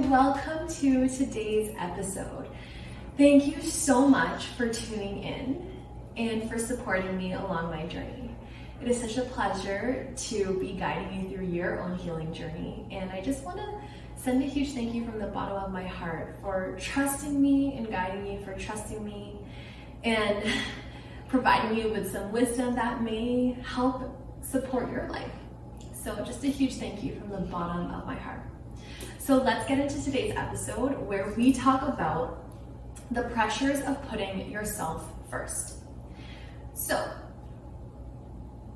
and welcome to today's episode. Thank you so much for tuning in and for supporting me along my journey. It is such a pleasure to be guiding you through your own healing journey, and I just want to send a huge thank you from the bottom of my heart for trusting me and guiding you, for trusting me and providing you with some wisdom that may help support your life. So just a huge thank you from the bottom of my heart. So let's get into today's episode where we talk about the pressures of putting yourself first. So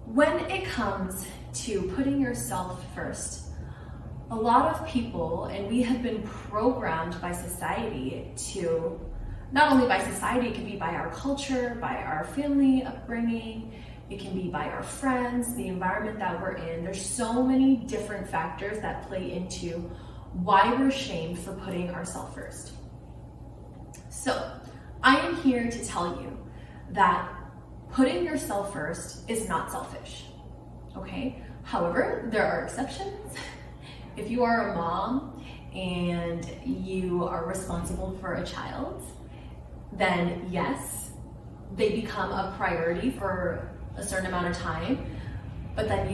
when it comes to putting yourself first, a lot of people, and we have been programmed by society to, not only by society, it can be by our culture, by our family upbringing, it can be by our friends, the environment that we're in. There's so many different factors that play into why we're shamed for putting ourselves first. So I am here to tell you that putting yourself first is not selfish, okay? However, there are exceptions. If you are a mom and you are responsible for a child, then yes, they become a priority for a certain amount of time, but then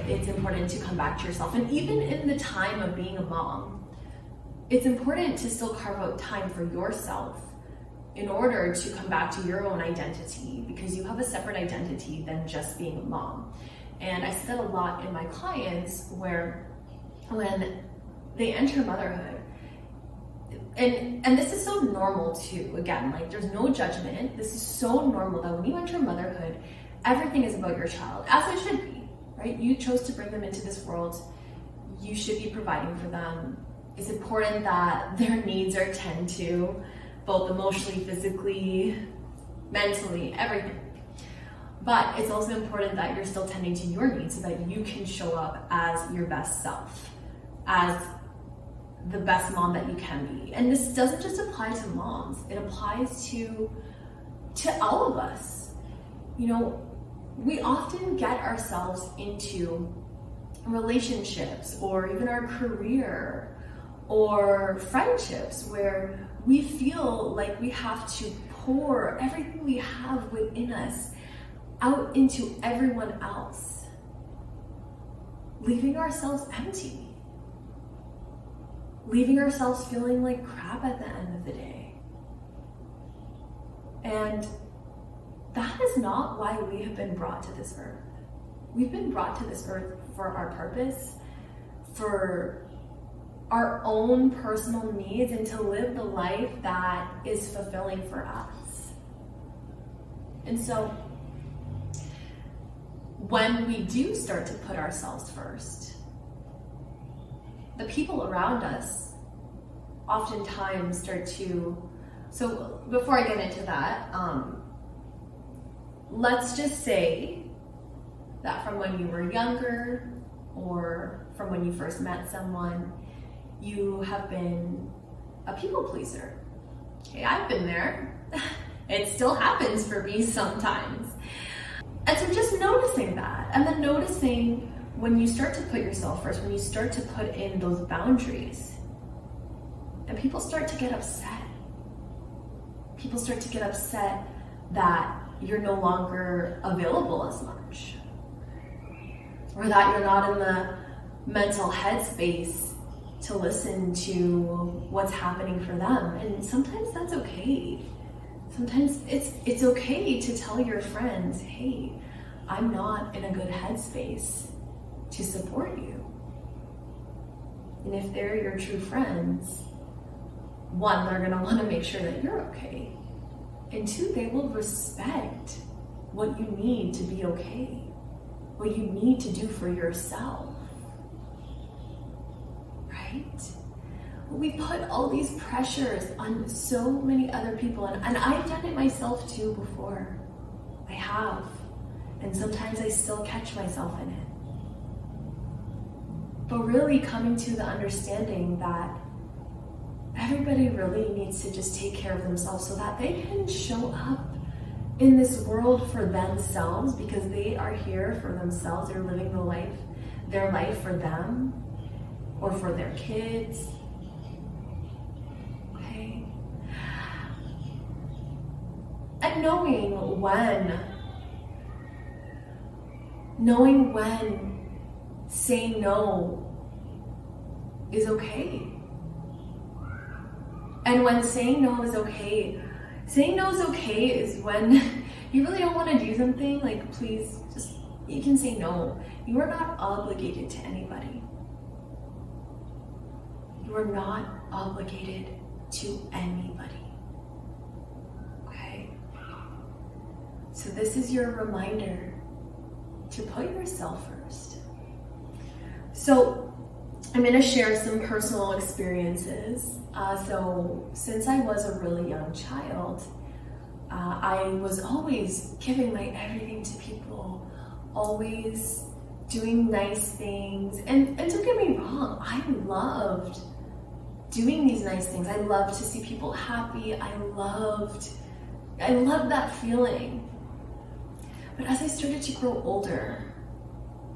it's important to come back to yourself. And even in the time of being a mom, it's important to still carve out time for yourself in order to come back to your own identity, because you have a separate identity than just being a mom. And I see that a lot in my clients where when they enter motherhood, and this is so normal too, again, like there's no judgment. This is so normal that when you enter motherhood, everything is about your child, as it should be, right? You chose to bring them into this world. You should be providing for them. It's important that their needs are tended to, both emotionally, physically, mentally, everything. But it's also important that you're still tending to your needs so that you can show up as your best self, as the best mom that you can be. And this doesn't just apply to moms, it applies to all of us. You know, we often get ourselves into relationships or even our career or friendships where we feel like we have to pour everything we have within us out into everyone else, leaving ourselves empty, leaving ourselves feeling like crap at the end of the day. And that is not why we have been brought to this earth. We've been brought to this earth for our purpose, for our own personal needs, and to live the life that is fulfilling for us. And so when we do start to put ourselves first, the people around us oftentimes start to, so before I get into that, let's just say that from when you were younger or from when you first met someone, you have been a people pleaser. Okay, I've been there. It still happens for me sometimes. And so just noticing that, and then noticing when you start to put yourself first, when you start to put in those boundaries, and people start to get upset. People start to get upset that you're no longer available as much, or that you're not in the mental headspace to listen to what's happening for them. And sometimes that's okay. Sometimes it's okay to tell your friends, hey, I'm not in a good headspace to support you. And if they're your true friends, one, they're gonna wanna make sure that you're okay. And two, they will respect what you need to be okay, what you need to do for yourself, right? We put all these pressures on so many other people, and I've done it myself too before. I have, and sometimes I still catch myself in it. But really coming to the understanding that everybody really needs to just take care of themselves so that they can show up in this world for themselves, because they are here for themselves. They're living their life for them or for their kids. knowing when saying no is okay. And when saying no is okay is when you really don't want to do something, like, please, just, you can say no. You are not obligated to anybody. You are not obligated to anybody. Okay? So this is your reminder to put yourself first. So I'm going to share some personal experiences. So since I was a really young child, I was always giving my everything to people, always doing nice things. And don't get me wrong, I loved doing these nice things. I loved to see people happy. I loved that feeling. But as I started to grow older,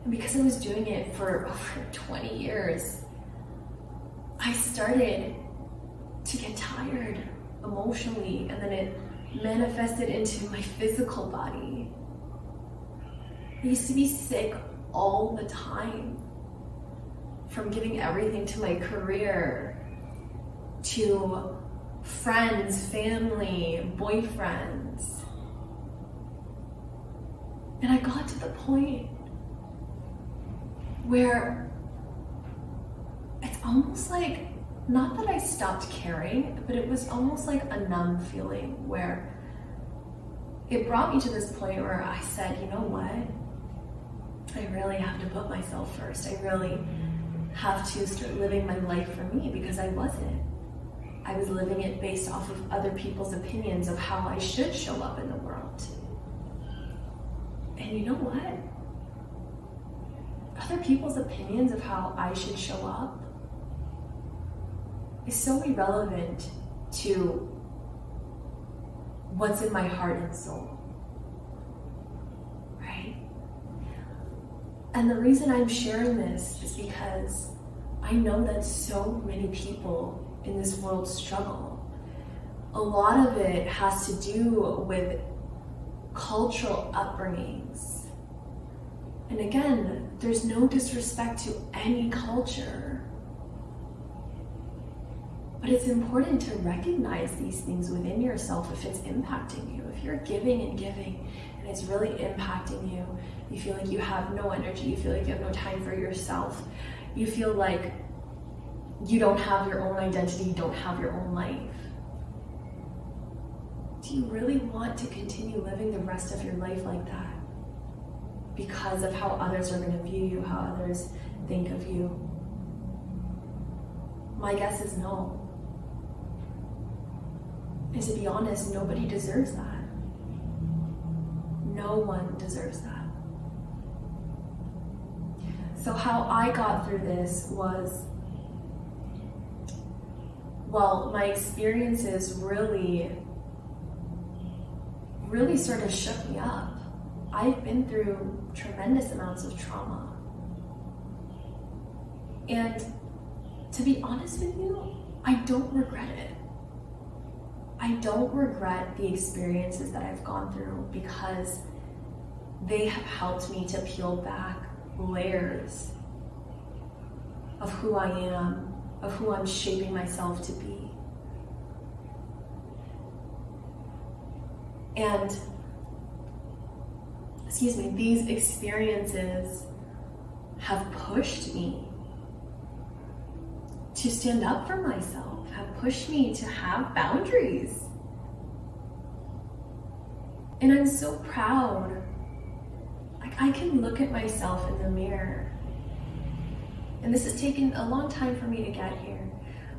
and because I was doing it for over 20 years, I started to get tired emotionally, and then it manifested into my physical body. I used to be sick all the time, from giving everything to my career, to friends, family, boyfriends. And I got to the point where it's almost like, not that I stopped caring, but it was almost like a numb feeling where it brought me to this point where I said, you know what? I really have to put myself first. I really have to start living my life for me, because I wasn't. I was living it based off of other people's opinions of how I should show up in the world. And you know what? Other people's opinions of how I should show up is so irrelevant to what's in my heart and soul, right? And the reason I'm sharing this is because I know that so many people in this world struggle. A lot of it has to do with cultural upbringings. And again, there's no disrespect to any culture. But it's important to recognize these things within yourself if it's impacting you. If you're giving and giving and it's really impacting you, you feel like you have no energy, you feel like you have no time for yourself, you feel like you don't have your own identity, you don't have your own life. Do you really want to continue living the rest of your life like that? Because of how others are going to view you, how others think of you? My guess is no. And to be honest, nobody deserves that. No one deserves that. So how I got through this was, well, my experiences really sort of shook me up. I've been through tremendous amounts of trauma. And to be honest with you, I don't regret it. I don't regret the experiences that I've gone through, because they have helped me to peel back layers of who I am, of who I'm shaping myself to be. And, these experiences have pushed me to stand up for myself, have pushed me to have boundaries. And I'm so proud. Like, I can look at myself in the mirror. And this has taken a long time for me to get here.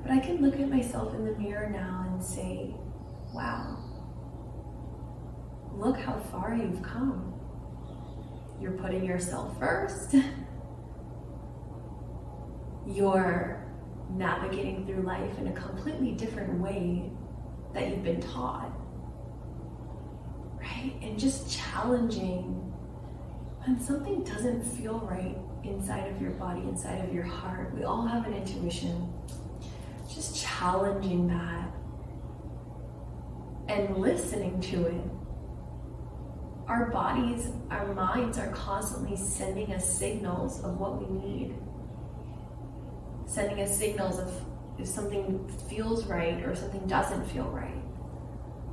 But I can look at myself in the mirror now and say, wow, look how far you've come. You're putting yourself first. You're navigating through life in a completely different way that you've been taught, right? And just challenging when something doesn't feel right inside of your body, inside of your heart. We all have an intuition. Just challenging that and listening to it our bodies, our minds are constantly sending us signals of what we need. Sending us signals of if something feels right or something doesn't feel right.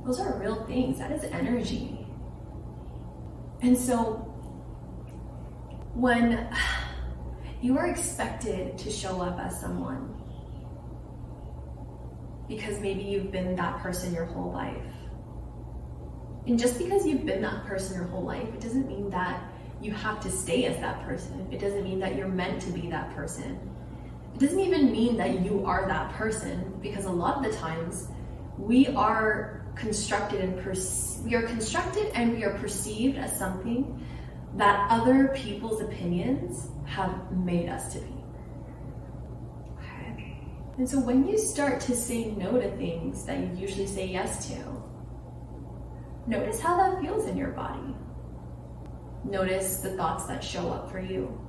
Those are real things. That is energy. And so when you are expected to show up as someone, because maybe you've been that person your whole life, and just because you've been that person your whole life, it doesn't mean that you have to stay as that person. It doesn't mean that you're meant to be that person. It doesn't even mean that you are that person, because a lot of the times we are constructed and we are perceived as something that other people's opinions have made us to be. Okay. And so when you start to say no to things that you usually say yes to, notice how that feels in your body. Notice the thoughts that show up for you.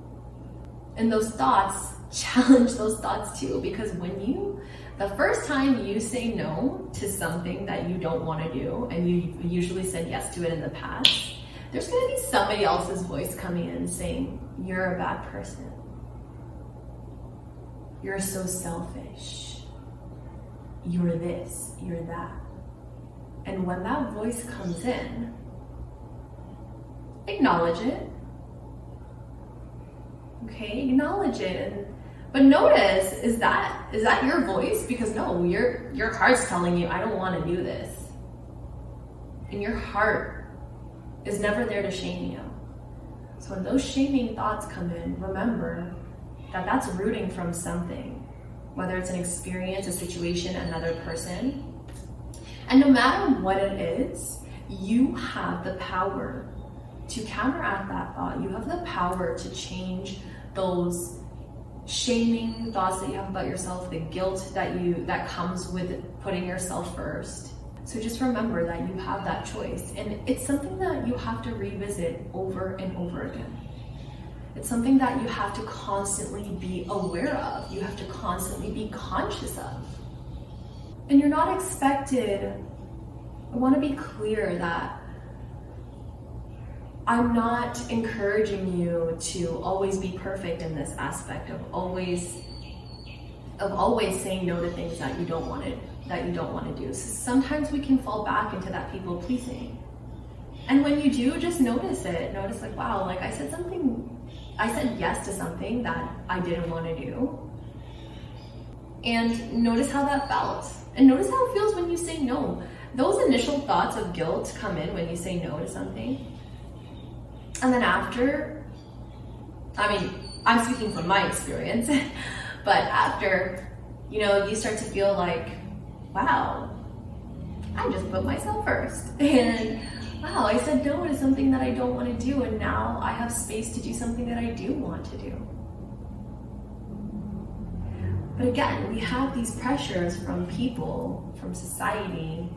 And those thoughts, challenge those thoughts too, because the first time you say no to something that you don't want to do, and you usually said yes to it in the past, there's going to be somebody else's voice coming in saying, you're a bad person. You're so selfish. You're this, you're that. And when that voice comes in, acknowledge it. Okay, acknowledge it. But notice, is that your voice? Because no, your heart's telling you, I don't want to do this. And your heart is never there to shame you. So when those shaming thoughts come in, remember that that's rooting from something, whether it's an experience, a situation, another person. And no matter what it is, you have the power to counteract that thought. You have the power to change those shaming thoughts that you have about yourself, the guilt that comes with putting yourself first. So just remember that you have that choice, and it's something that you have to revisit over and over again. It's something that you have to constantly be aware of. You have to constantly be conscious of. And you're not expected, I want to be clear that I'm not encouraging you to always be perfect in this aspect of always saying no to things that you don't want to do. So sometimes we can fall back into that people pleasing. And when you do, just notice it. Notice like, wow, like I said yes to something that I didn't want to do. And notice how that felt. And notice how it feels when you say no. Those initial thoughts of guilt come in when you say no to something. And then after, I'm speaking from my experience, but after, you start to feel like, wow, I just put myself first. And wow, I said no to something that I don't want to do, and now I have space to do something that I do want to do. But again, we have these pressures from people, from society,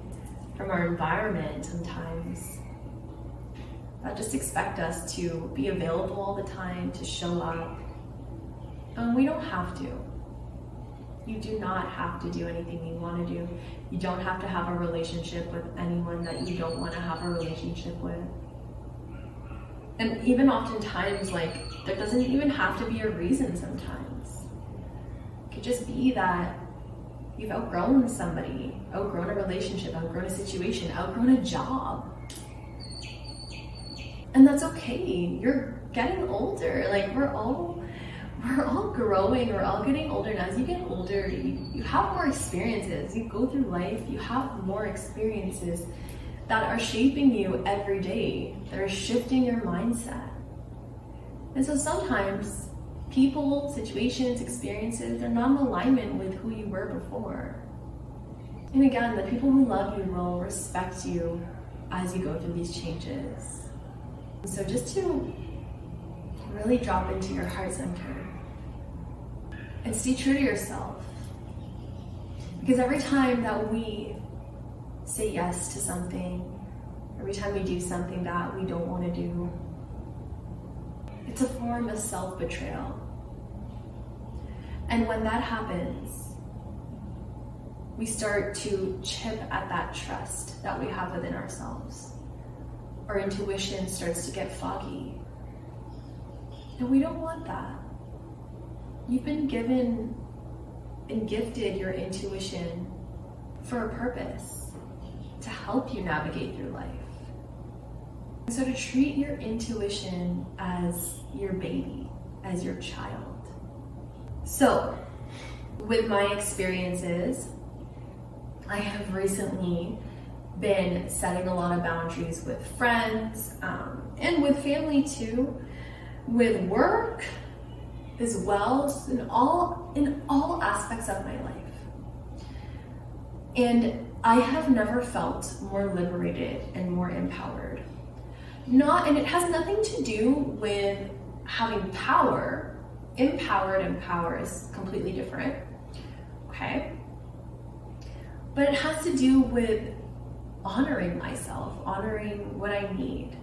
from our environment sometimes, that just expect us to be available all the time, to show up. And we don't have to. You do not have to do anything you want to do. You don't have to have a relationship with anyone that you don't want to have a relationship with. And even oftentimes, there doesn't even have to be a reason sometimes. It could just be that you've outgrown somebody, outgrown a relationship, outgrown a situation, outgrown a job. And that's okay. You're getting older. We're all growing. We're all getting older. And as you get older, you have more experiences. You go through life, you have more experiences that are shaping you every day, that are shifting your mindset. And so sometimes people, situations, experiences, they're not in alignment with who you were before. And again, the people who love you will respect you as you go through these changes. So just to really drop into your heart center and stay true to yourself. Because every time that we say yes to something, every time we do something that we don't want to do, it's a form of self-betrayal. And when that happens, we start to chip at that trust that we have within ourselves. our intuition starts to get foggy. And we don't want that. You've been given and gifted your intuition for a purpose, to help you navigate through life. So to treat your intuition as your baby, as your child. So with my experiences, I have recently been setting a lot of boundaries with friends, and with family too, with work as well, in all aspects of my life. And I have never felt more liberated and more empowered. And it has nothing to do with having power. Empowered and power is completely different, okay? But it has to do with honoring myself, honoring what I need,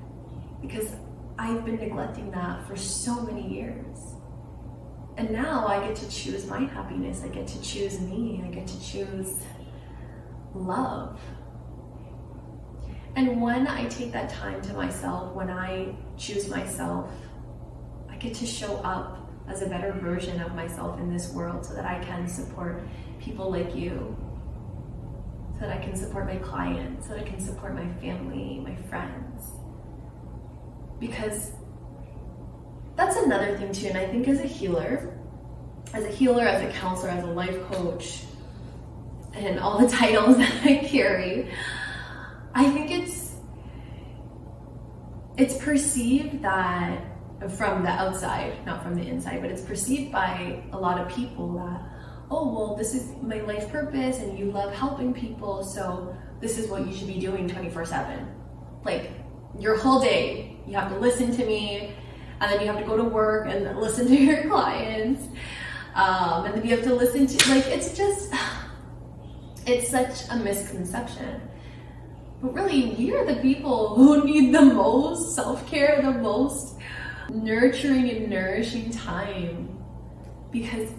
because I've been neglecting that for so many years. And now I get to choose my happiness, I get to choose me, I get to choose love. And when I take that time to myself, when I choose myself, I get to show up as a better version of myself in this world so that I can support people like you, so that I can support my clients, so that I can support my family, my friends. Because that's another thing too, and I think as a healer, as a counselor, as a life coach, and all the titles that I carry, I think it's perceived that from the outside, not from the inside, but it's perceived by a lot of people that, oh, well, this is my life purpose and you love helping people, so this is what you should be doing 24/7. Like, your whole day, you have to listen to me, and then you have to go to work and listen to your clients, and then you have to listen to, like, it's such a misconception. But really, we are the people who need the most self-care, the most nurturing and nourishing time, because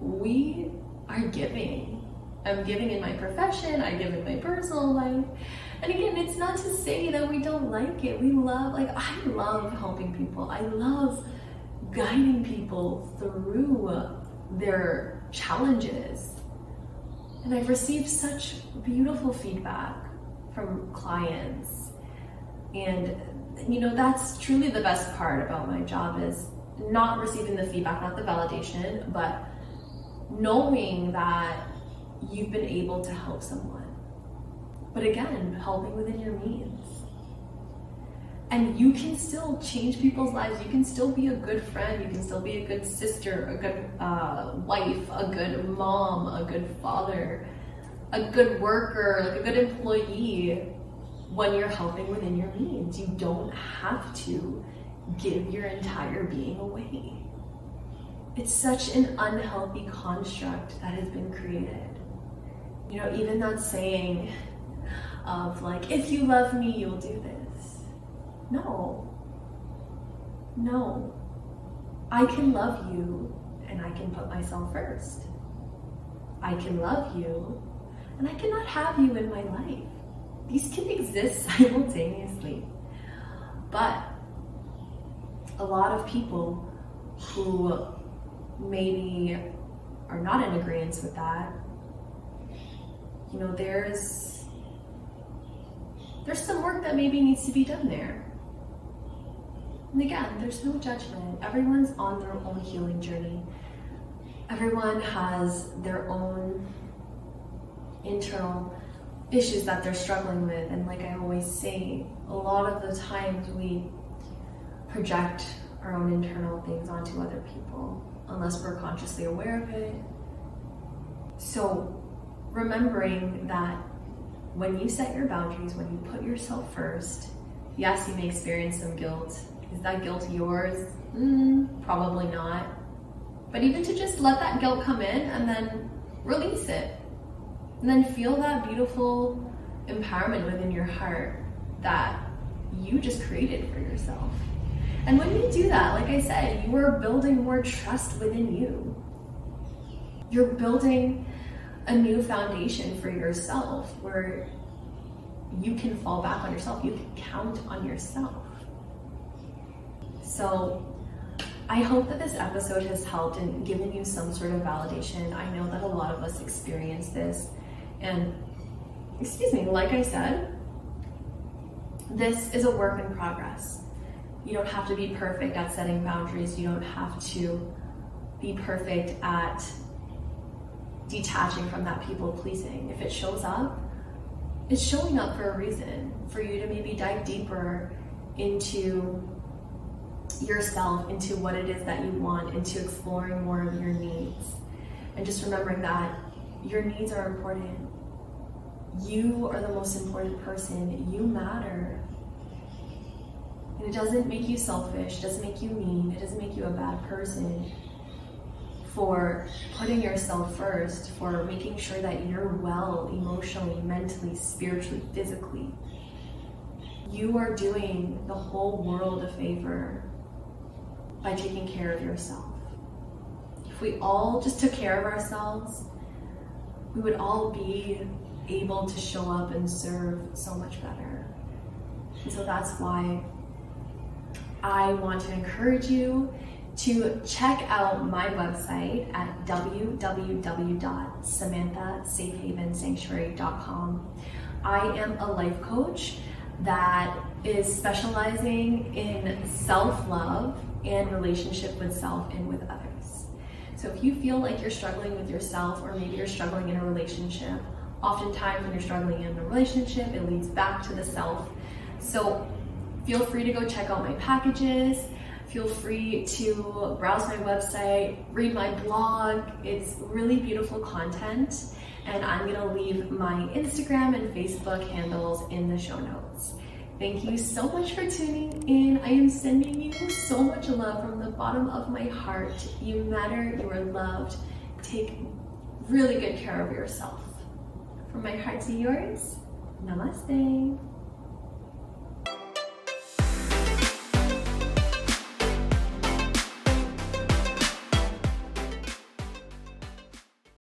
we are giving. I'm giving in my profession, I give in my personal life. And again, it's not to say that we don't like it. I love helping people. I love guiding people through their challenges. And I've received such beautiful feedback from clients. And that's truly the best part about my job, is not receiving the feedback, not the validation, but knowing that you've been able to help someone. But again, helping within your means. And you can still change people's lives. You can still be a good friend. You can still be a good sister, a good wife, a good mom, a good father, a good worker, like a good employee, when you're helping within your means. You don't have to give your entire being away. It's such an unhealthy construct that has been created. Even that saying of like, if you love me, you'll do this. No. I can love you and I can put myself first. I can love you and I cannot have you in my life. These can exist simultaneously. But a lot of people who maybe are not in agreement with that, there's some work that maybe needs to be done there. And again, there's no judgment. Everyone's on their own healing journey. Everyone has their own internal issues that they're struggling with. And like I always say, a lot of the times we project our own internal things onto other people, unless we're consciously aware of it. So remembering that when you set your boundaries, when you put yourself first, yes, you may experience some guilt. Is that guilt yours? Probably not. But even to just let that guilt come in and then release it. And then feel that beautiful empowerment within your heart that you just created for yourself. And when you do that, like I said, you are building more trust within you. You're building a new foundation for yourself where you can fall back on yourself. You can count on yourself. So I hope that this episode has helped and given you some sort of validation. I know that a lot of us experience this. And like I said, this is a work in progress. You don't have to be perfect at setting boundaries. You don't have to be perfect at detaching from that people pleasing. If it shows up, it's showing up for a reason, for you to maybe dive deeper into yourself, into what it is that you want, into exploring more of your needs. And just remembering that your needs are important. You are the most important person. You matter. And it doesn't make you selfish, it doesn't make you mean, it doesn't make you a bad person for putting yourself first, for making sure that you're well emotionally, mentally, spiritually, physically. You are doing the whole world a favor by taking care of yourself. If we all just took care of ourselves, we would all be able to show up and serve so much better. And so that's why I want to encourage you to check out my website at www.samanthasafehavensanctuary.com. I am a life coach that is specializing in self-love and relationship with self and with others. So if you feel like you're struggling with yourself, or maybe you're struggling in a relationship, oftentimes when you're struggling in a relationship, it leads back to the self. So feel free to go check out my packages. Feel free to browse my website, read my blog. It's really beautiful content. And I'm gonna leave my Instagram and Facebook handles in the show notes. Thank you so much for tuning in. I am sending you so much love from the bottom of my heart. You matter, you are loved. Take really good care of yourself. From my heart to yours, namaste.